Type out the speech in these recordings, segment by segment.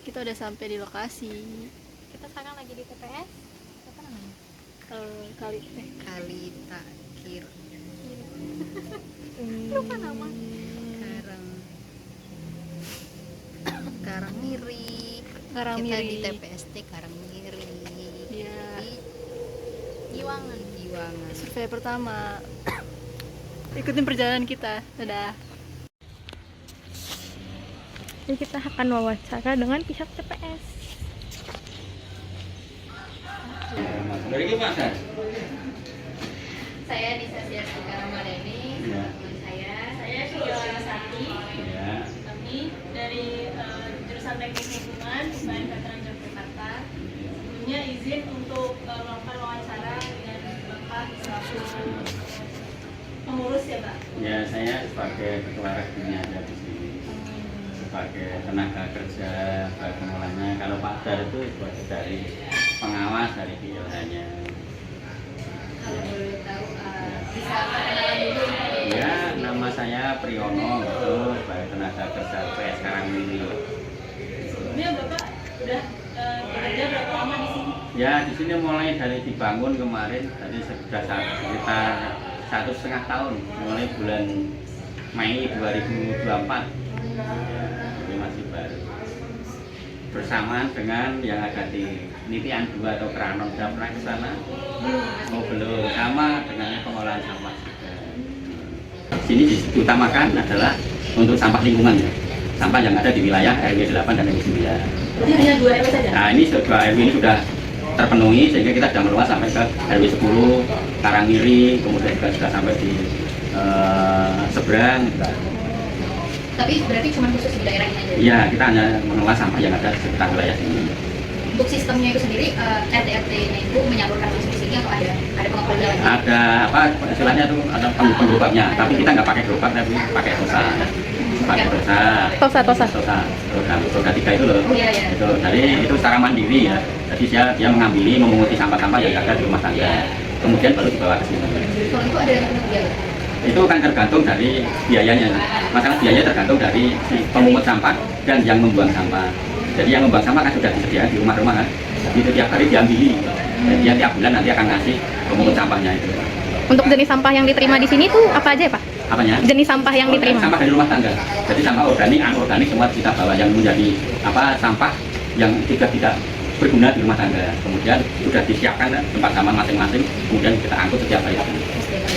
Kita udah sampai di lokasi. Kita sekarang lagi di TPS. Apa namanya? Kali Kali Takir Lupa nama. Karangmiri. Karangmiri. Kita di TPST Karangmiri. Iya. Di Giwangan. Giwangan. Survei pertama. Ikutin perjalanan kita. Dadah. Jadi kita akan wawancara dengan pihak TPS. Dari gimana? Saya di Asosiasi Karamadeni. Ya. Saya Syukur Sati. Ya. Kami dari jurusan Teknik Lingkungan UKM Veteran Yogyakarta. Sebelumnya izin untuk melakukan wawancara dengan Bapak selaku pengurus ya Pak. Ya, saya sebagai ketua rekrutmen ada di sini. Sebagai tenaga kerja, sebagai pengolahnya. Kalau Pak Dar itu sebagai dari pengawas dari PLH-nya. Kalau boleh tahu bisa kenalan dulu ini. Ya, nama saya Priyono, itu sebagai tenaga kerja PS Karangmiri. Sebelumnya Bapak udah bekerja berapa lama di sini? Ya, di sini mulai dari dibangun kemarin, tadi sudah sekitar 1,5 tahun, mulai bulan Mei 2024. Ya, ini masih baru. Bersamaan dengan yang ada di Nitian 2 atau Kranon, sudah pernah ke sana? Oh belum, sama dengan pengolahan sampah juga. Sini diutamakan adalah untuk sampah lingkungan ya. Sampah yang ada di wilayah RW 8 dan RW 9. Jadi hanya 2 RW saja? Nah ini dua RW ini sudah terpenuhi sehingga kita sudah meluas sampai ke RW 10, Karangmiri, kemudian juga sudah sampai di seberang. Tapi berarti cuma khusus di daerah ini aja. Iya, kita hanya mengelola sampah yang ada di sekitar wilayah sini. Untuk sistemnya itu sendiri, RT-RT-nya itu menyalurkan langsung di sini atau ada pengepul jalan? Ada apa istilahnya itu ada penggerobaknya, tapi kita nggak pakai gerobak tapi pakai tosa. Pakai tosa. Tosa 3 itu loh. Oh, iya, iya. Itu dari itu secara mandiri ya. Jadi dia mengambil, memunguti sampah-sampah yang ada di rumah tangga. Kemudian baru dibawa ke sini. Kalau itu ada yang biaya? Itu kan tergantung dari biayanya. Masalah biaya tergantung dari si pemungut sampah dan yang membuang sampah. Jadi yang membuang sampah kan sudah disediakan di rumah-rumah kan. Itu tiap hari diambil. Dan dia tiap bulan nanti akan ngasih pemungut sampahnya itu. Untuk jenis sampah yang diterima di sini tuh apa aja ya Pak? Apanya? Jenis sampah yang diterima? Sampah dari rumah tangga. Jadi sampah organik, anorganik semua kita bawa yang menjadi apa sampah yang tidak berguna di rumah tangga. Kemudian sudah disiapkan tempat sampah masing-masing. Kemudian kita angkut setiap hari.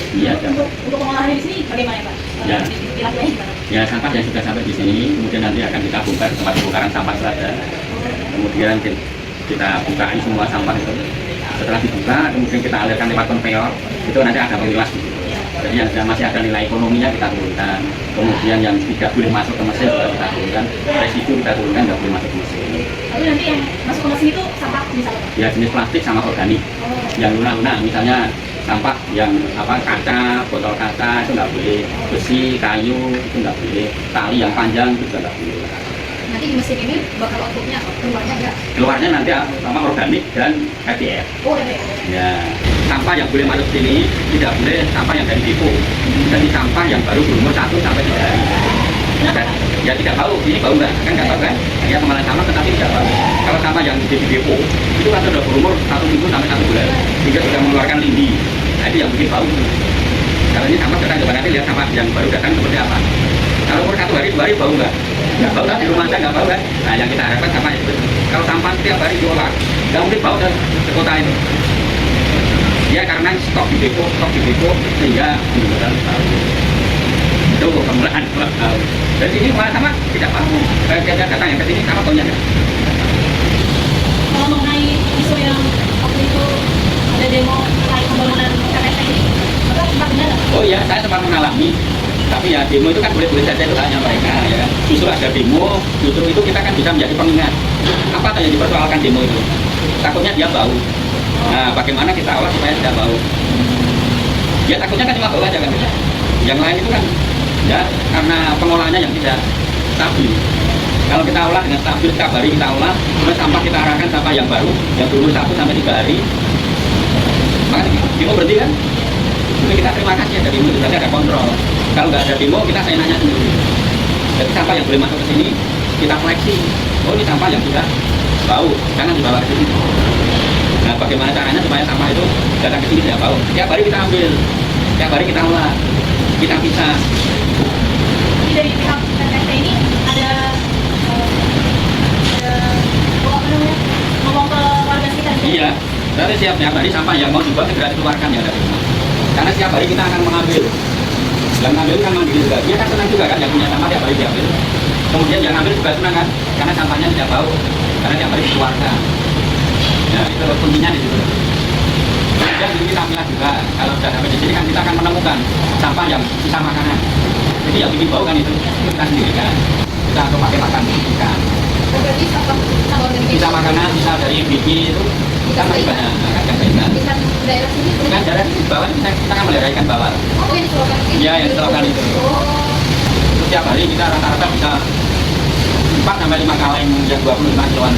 Iya. Untuk pengolahannya di sini bagaimana Pak? Ya. Dilakukannya gimana? Ya sampah yang sudah sampai di sini, kemudian nanti akan kita bongkar tempat pembongkaran sampah itu ada. Kemudian kita bukain semua sampah itu. Setelah dibuka, kemudian kita alirkan lewat konveyor. Itu nanti ada pemilas di situ. Jadi yang masih ada nilai ekonominya kita turunkan. Kemudian yang tidak boleh masuk ke mesin juga kita turunkan. Residu kita turunkan, nggak boleh masuk ke mesin. Lalu nanti yang masuk ke mesin itu sampah misalnya Pak? Ya jenis plastik sama organik. Yang lunak-lunak, misalnya sampah yang apa kaca, botol kaca itu nggak boleh, besi, kayu itu nggak boleh, tali yang panjang itu juga nggak boleh. Nanti di mesin ini bakal outputnya keluarnya enggak? Keluarnya nanti sama organik dan FDF. Oh ya. Ya, sampah yang boleh masuk sini tidak boleh sampah yang dari depo. Jadi sampah yang baru berumur 1 sampai 3 hari. Ya tidak bau, ini bau nggak? Kan nggak bau kan? Ya pengolahan sampah tetapi tidak bau. Kalau sampah yang di depo itu kan sudah berumur 1 minggu sampai 1 bulan, sehingga sudah mengeluarkan lindi. Nah itu yang bikin bau. Kalau ini sampah kita coba nanti lihat sampah yang baru datang seperti apa. Kalau umur 1 hari 2 hari bau nggak? Nggak bau kan? Di rumah saya nggak bau kan? Nah yang kita harapkan sampah itu. Kalau sampah setiap hari diolah, nggak mungkin bau dan ke kota itu. Ya karena stok di depo sehingga menimbulkan bau. Itu permulaan bau. Dan ini malah sama tidak bau. Kita datang yang ke sini sama baunya. Kalau mengenai isu yang waktu itu ada demo terkait pembangunan KPP ini, Bapak sempat dengar nggak? Oh iya, saya sempat mengalami. Tapi ya demo itu kan boleh-boleh saja itu hanya mereka ya. Justru ada demo, justru itu kita kan bisa menjadi pengingat. Apa yang dipersoalkan demo itu? Takutnya dia bau. Nah, bagaimana kita olah supaya tidak bau? Ya takutnya kan cuma bau aja kan. Yang lain itu kan ya karena pengolahannya yang tidak stabil. Kalau kita olah dengan stabil, setiap hari kita olah, kemudian sampah kita arahkan sampah yang baru, yang berumur 1 sampai 3 hari, maka demo berhenti kan? Jadi kita terima kasih ada demo itu, berarti ada kontrol. Kalau nggak ada demo, kita saya nanya sendiri. Jadi sampah yang boleh masuk ke sini, kita koleksi. Oh ini sampah yang sudah bau, jangan dibawa ke sini. Nah bagaimana caranya supaya sampah itu datang ke sini tidak bau? Tiap hari kita ambil, tiap hari kita olah, kita pisah. Jadi dari pihak PTT ini ada apa namanya, ngomong ke warga sekitar. Iya, berarti tiap hari sampah yang mau dibuang segera dikeluarkan ya dari rumah. Karena setiap hari kita akan mengambil. Yang ngambil kan mandiri juga, dia kan senang juga kan yang punya sampah tiap hari diambil. Kemudian yang ngambil juga senang kan, karena sampahnya tidak bau, karena tiap hari dikeluarkan. Nah itu kuncinya di situ. Kemudian kita milah juga, kalau sudah sampai di sini kan kita akan menemukan sampah yang sisa makanan. Jadi yang bikin bau kan itu kita sendiri kan. Kita atau pakai makan ikan. Berarti sampah organik. Sisa makanan, sisa dari biji itu kita masih banyak akan baikkan. Bisa daerah sini. Kan daerah di bawah kita kan melihara ikan bawal. Oh yang selokan ini. Iya yang selokan itu. Oh. Setiap hari kita rata-rata bisa 4 sampai 5 kaleng yang 25 kiloan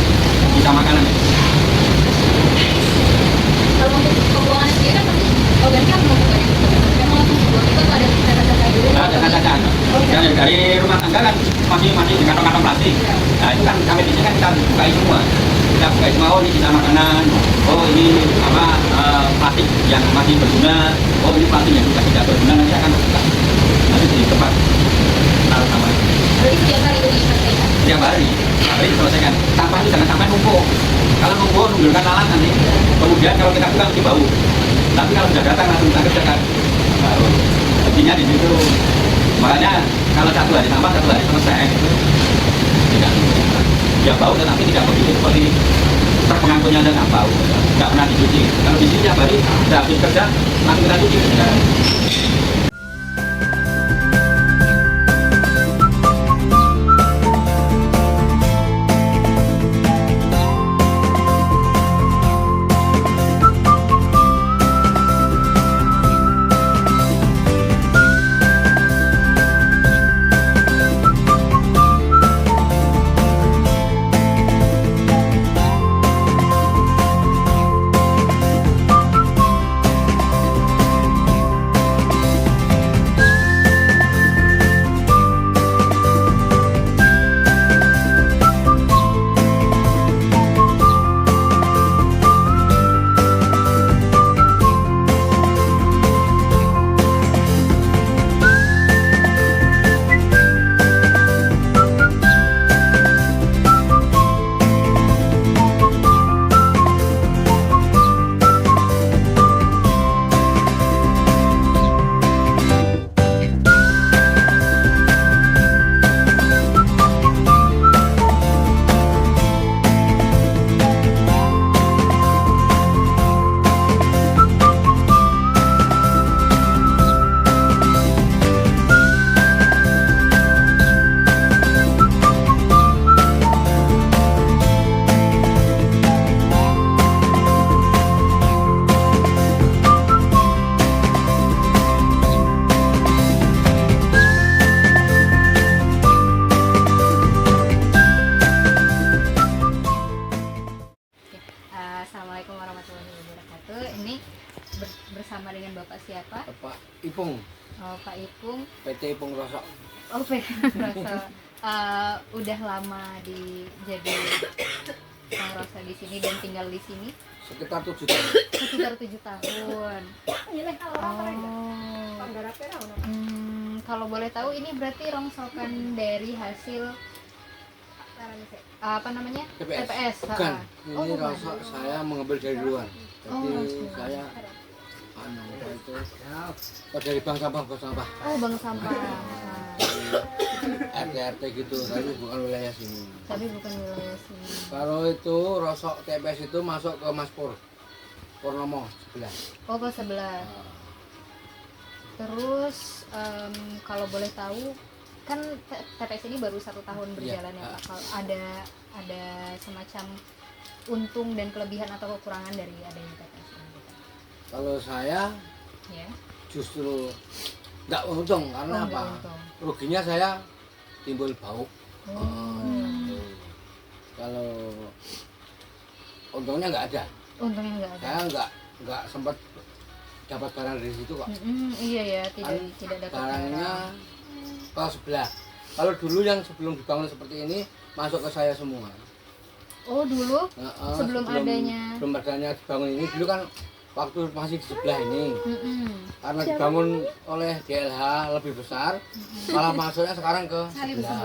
sisa makanan. Kalau untuk pembuangan sendiri kan pasti organik kan memang memang untuk buang itu ada caca-caca dulu. Nah, caca-caca. Dan dari rumah tangga kan masih di kantong-kantong plastik. Nah itu kan sampai di sini kan kita bukai semua. Kita bukai semua, oh ini sisa makanan, oh ini apa plastik yang masih berguna, oh ini plastik yang sudah tidak berguna, nanti akan terbuka. Nanti di tempat taruh sampah. Berarti setiap hari itu diselesaikan. Setiap hari diselesaikan. Sampah itu jangan sampai numpuk. Kalau numpuk nunggulkan lalat nanti. Kemudian kalau kita buka mesti bau. Tapi kalau sudah datang langsung kita kerjakan. Baru. Intinya di situ. Makanya kalau 1 hari sampah 1 hari selesai. Tidak. Ya bau tetapi tidak begitu seperti terpengangkutnya dan bau. Tidak pernah dicuci. Kalau di sini tiap hari sudah habis kerja langsung kita cuci. Assalamualaikum warahmatullahi wabarakatuh. Ini bersama dengan Bapak siapa? Pak Ipung, Oh, Pak Ipung. PT Ipung Rosok. Oh, Pak Rosa. Udah lama jadi Rosa di sini dan tinggal di sini? Sekitar 7 tahun. Sekitar 7 tahun. Kalau boleh tahu ini berarti rongsokan dari hasil apa namanya? TPS. ha. Bukan, Oh, ini bukan. Rosok saya mengambil dari luar. Jadi Oh. saya dari bank sampah. Oh, Bang Sampah. RT gitu, tapi bukan wilayah sini. Tapi bukan wilayah sini. Kalau itu Rosok TPS itu masuk ke Mas Purnomo sebelah. Oh, ke sebelah. Terus kalau boleh tahu kan TPS ini baru 1 tahun berjalan ya Pak. Kalau ada semacam untung dan kelebihan atau kekurangan dari adanya TPS ini? Kalau saya Ya. justru nggak untung karena Oh, nggak apa? untung. Ruginya saya timbul bau. Hmm. Kalau untungnya nggak ada. Untungnya nggak ada. Saya nggak sempat dapat barang dari situ kok. Iya ya, tidak Kan dapat barangnya barang. ke sebelah Kalau dulu yang sebelum dibangun seperti ini masuk ke saya semua. Oh dulu sebelum sebelum adanya dibangun ini dulu kan waktu masih di sebelah ini. Mm-mm. Karena dibangun oleh DLH lebih besar, malah masuknya sekarang ke sebelah.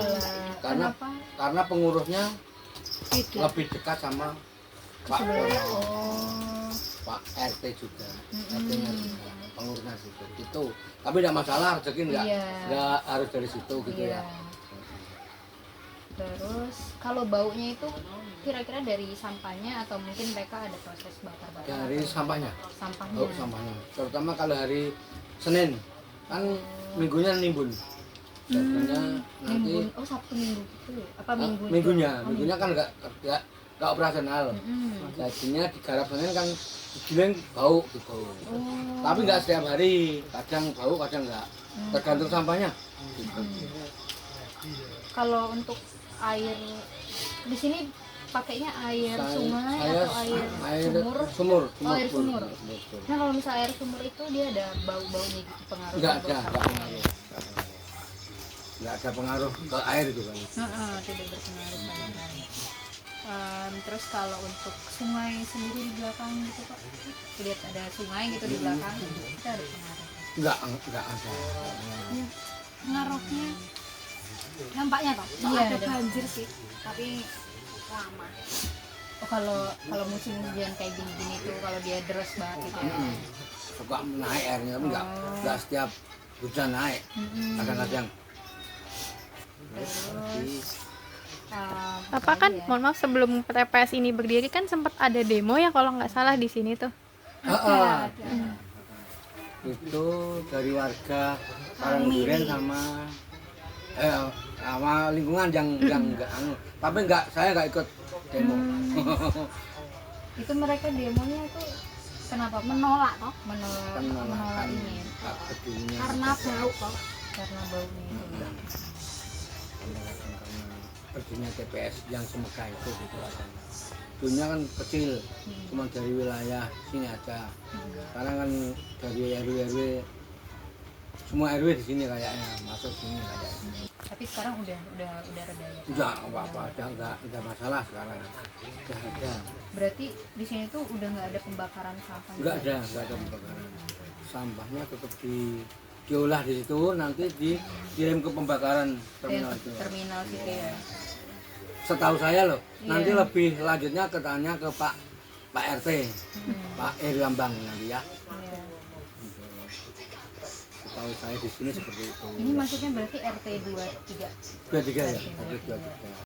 Karena Kenapa? karena pengurusnya lebih dekat sama Pak Oh. Pak RT juga, RT-nya juga, pengurusnya situ. Itu. Tapi tidak masalah, rezeki Iya. nggak harus dari situ gitu Iya. ya. Terus kalau baunya itu kira-kira dari sampahnya atau mungkin mereka ada proses bakar-bakar? Dari sampahnya, Sampahnya. bau sampahnya. Terutama kalau hari Senin, kan minggunya nimbun. Biasanya nanti Nimbun. Oh Sabtu Minggu gitu. Apa minggu? minggunya kan nggak operasional. Jadinya digarap Senin kan digiling bau gitu. Tapi nggak setiap hari, kadang bau kadang nggak. Tergantung sampahnya. Gitu. Kalau untuk air di sini pakainya air sungai atau air sumur? sumur. Oh, air sumur. Nah kalau misalnya air sumur itu dia ada bau-baunya gitu pengaruh? Nggak bau ada sampah? pengaruh. Nggak ada pengaruh ke air itu kan. Tidak berpengaruh sama sekali. Terus kalau untuk sungai sendiri di belakang gitu Pak, lihat ada sungai gitu di belakang, itu ada pengaruh? Nggak ada. Pengaruhnya nampaknya Pak, Iya, ada ada. banjir sih, tapi lama. Oh kalau musim hujan kayak gini-gini tuh kalau dia deras banget gitu ya. Suka naik airnya, tapi nggak setiap hujan naik. Kadang-kadang. Terus Bapak kan, mohon maaf, sebelum TPS ini berdiri kan sempat ada demo ya kalau nggak salah di sini tuh. Itu dari warga Karangduren sama lingkungan yang nggak tapi saya nggak ikut demo. itu mereka demonya tuh kenapa Pak? Menolak toh, menolak ini Hak berdirinya. karena bau toh. karena baunya itu. Berdirinya TPS yang Semega itu gitu rasanya. Dulunya kan kecil, cuma dari wilayah sini aja. Sekarang kan dari RW semua RW di sini kayaknya masuk sini kayaknya. Tapi sekarang udah reda ya. Udah apa-apa, udah masalah sekarang. Udah ada. Berarti di sini tuh udah nggak ada pembakaran sampah. Nggak ada pembakaran. Sampahnya tetap diolah di situ, nanti dikirim ke pembakaran terminal itu. Terminal gitu ya. Setahu saya loh, nanti lebih lanjutnya ketanya ke Pak RT, Pak Eri Lambang nanti ya. Iya. Setahu saya di sini seperti itu. Ini maksudnya berarti RT 23. 23 ya, RT 23.